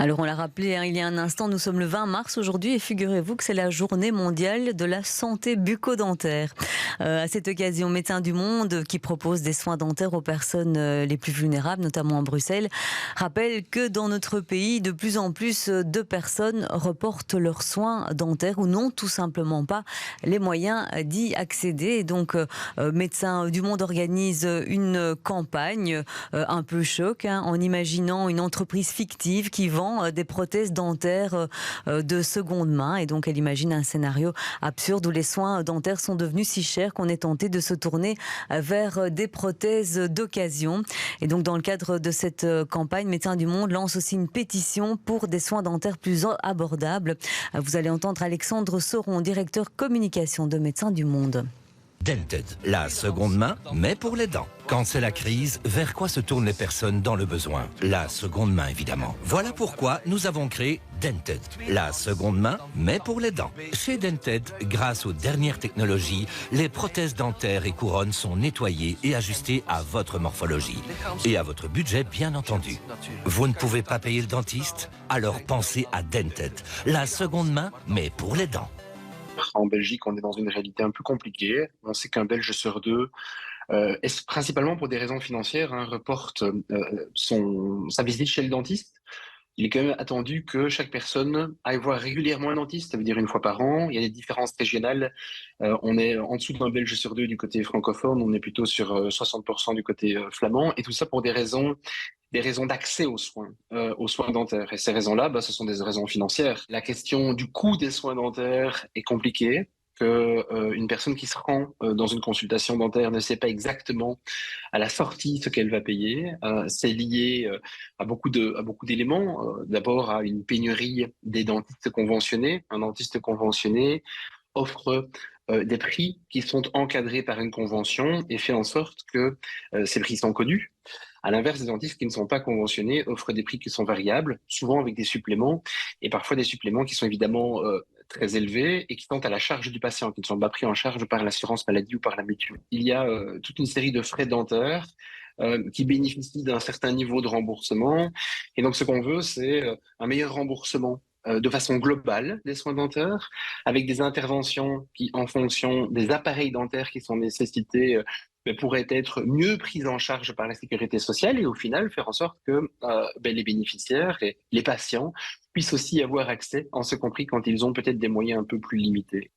Alors on l'a rappelé il y a un instant, nous sommes le 20 mars aujourd'hui et figurez-vous que c'est la journée mondiale de la santé bucco-dentaire. À cette occasion, Médecins du Monde, qui propose des soins dentaires aux personnes les plus vulnérables, notamment à Bruxelles, rappelle que dans notre pays, de plus en plus de personnes reportent leurs soins dentaires ou n'ont tout simplement pas les moyens d'y accéder. Et donc Médecins du Monde organise une campagne un peu choc, en imaginant une entreprise fictive qui vend des prothèses dentaires de seconde main. Et donc, elle imagine un scénario absurde où les soins dentaires sont devenus si chers qu'on est tenté de se tourner vers des prothèses d'occasion. Et donc, dans le cadre de cette campagne, Médecins du Monde lance aussi une pétition pour des soins dentaires plus abordables. Vous allez entendre Alexandre Sauron, directeur communication de Médecins du Monde. Dented, la seconde main, mais pour les dents. Quand c'est la crise, vers quoi se tournent les personnes dans le besoin? La seconde main, évidemment. Voilà pourquoi nous avons créé Dented, la seconde main, mais pour les dents. Chez Dented, grâce aux dernières technologies, les prothèses dentaires et couronnes sont nettoyées et ajustées à votre morphologie. Et à votre budget, bien entendu. Vous ne pouvez pas payer le dentiste? Alors pensez à Dented, la seconde main, mais pour les dents. En Belgique, on est dans une réalité un peu compliquée. On sait qu'un Belge sur deux, principalement pour des raisons financières, reporte sa visite chez le dentiste. Il est quand même attendu que chaque personne aille voir régulièrement un dentiste, ça veut dire une fois par an. Il y a des différences régionales. On est en dessous d'un Belge sur deux du côté francophone, on est plutôt sur 60% du côté flamand, et tout ça pour des raisons d'accès aux soins dentaires. Et ces raisons-là, ce sont des raisons financières. La question du coût des soins dentaires est compliquée, que une personne qui se rend dans une consultation dentaire ne sait pas exactement à la sortie ce qu'elle va payer. C'est lié à beaucoup d'éléments. D'abord à une pénurie des dentistes conventionnés. Un dentiste conventionné offre des prix qui sont encadrés par une convention et fait en sorte que ces prix sont connus. À l'inverse, des dentistes qui ne sont pas conventionnés offrent des prix qui sont variables, souvent avec des suppléments, et parfois des suppléments qui sont évidemment très élevés et qui sont à la charge du patient, qui ne sont pas pris en charge par l'assurance maladie ou par la mutuelle. Il y a toute une série de frais dentaires qui bénéficient d'un certain niveau de remboursement. Et donc, ce qu'on veut, c'est un meilleur remboursement de façon globale des soins dentaires, avec des interventions qui, en fonction des appareils dentaires qui sont nécessités, pourraient être mieux prises en charge par la sécurité sociale et au final faire en sorte que les bénéficiaires et les patients puissent aussi y avoir accès, en ce compris quand ils ont peut-être des moyens un peu plus limités.